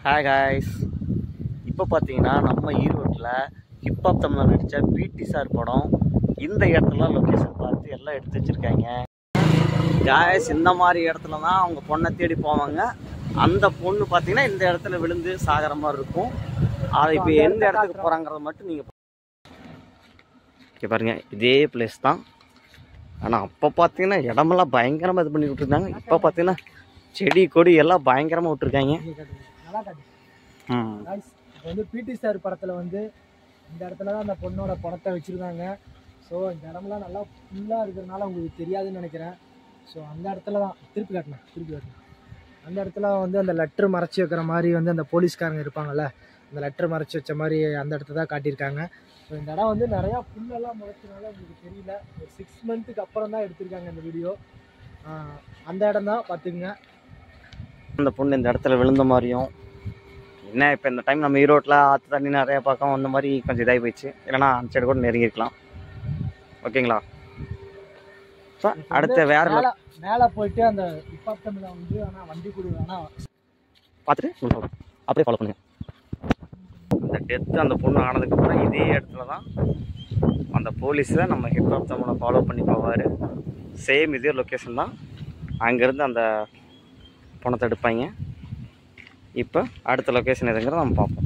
Hi guys, இப்போ பார்த்தீங்கன்னா நம்ம ஈரோட்டில் ஹிப்ஹாப் தமிழில் நடித்த பிடி சார் படம் இந்த இடத்துல லொக்கேஷன் பார்த்து எல்லாம் எடுத்து வச்சுருக்காங்க. காய்ஸ், இந்த மாதிரி இடத்துல தான் அவங்க பொண்ணை தேடி போவாங்க. அந்த பொண்ணு பார்த்தீங்கன்னா இந்த இடத்துல விழுந்து சாகிற மாதிரி இருக்கும். அதை இப்போ எந்த இடத்துக்கு போகிறாங்கிறத மட்டும் நீங்கள் பாருங்கள். இதே பிளேஸ் தான். ஆனால் அப்போ பார்த்தீங்கன்னா இடமெல்லாம் பயங்கரமாக இது பண்ணி விட்டுருந்தாங்க. இப்போ பார்த்தீங்கன்னா செடி கொடி எல்லாம் பயங்கரமாக விட்டுருக்காங்க. இப்போ வந்து பிடி சார் படத்தில் வந்து இந்த இடத்துல தான் அந்த பொண்ணோட படத்தை வச்சுருக்காங்க. ஸோ இந்த இடம்லாம் நல்லா ஃபுல்லாக இருக்கிறதுனால உங்களுக்கு தெரியாதுன்னு நினைக்கிறேன். ஸோ அந்த இடத்துல தான் திருப்பி காட்டினேன். அந்த இடத்துல வந்து அந்த லெட்ரு மறைச்சி வைக்கிற மாதிரி வந்து அந்த போலீஸ்காரங்க இருப்பாங்கள்ல, அந்த லெட்ரு மறைச்சி வச்ச மாதிரி அந்த இடத்த தான் காட்டியிருக்காங்க. ஸோ இந்த இடம் வந்து நிறையா புல்லெல்லாம் முளைச்சனால உங்களுக்கு தெரியல. ஒரு 6 மந்த்துக்கு அப்புறம் தான் எடுத்திருக்காங்க இந்த வீடியோ. அந்த இடம் தான் பார்த்துக்குங்க. அந்த பொண்ணு இந்த இடத்துல விழுந்த மாதிரியும் என்ன, இப்போ இந்த டைம் நம்ம ஈரோட்டில் ஆற்று தண்ணி நிறையா பார்க்க அந்த மாதிரி கொஞ்சம் இதாகி போயிடுச்சு. இல்லைனா அந்த சைடு கூட நெருங்கிருக்கலாம். ஓகேங்களா? ஸோ அடுத்த வேறு மேலே போயிட்டு அந்த ஹிப்ஹாப் தமிழில் வந்து ஆனால் வண்டி கொடுங்க பார்த்துட்டு அப்படியே ஃபாலோ பண்ணுங்க. அந்த டெத்து அந்த பொண்ணு ஆனதுக்கப்புறம் இதே இடத்துல தான் அந்த போலீஸை நம்ம ஹிப்ஹாப் தமிழை ஃபாலோ பண்ணி போவார். சேம் இதே லொக்கேஷன் தான். அங்கேருந்து அந்த பணத்தை எடுப்பாங்க. இப்போ அடுத்த லொக்கேஷன் எதுங்கிறத நம்ம பார்ப்போம்.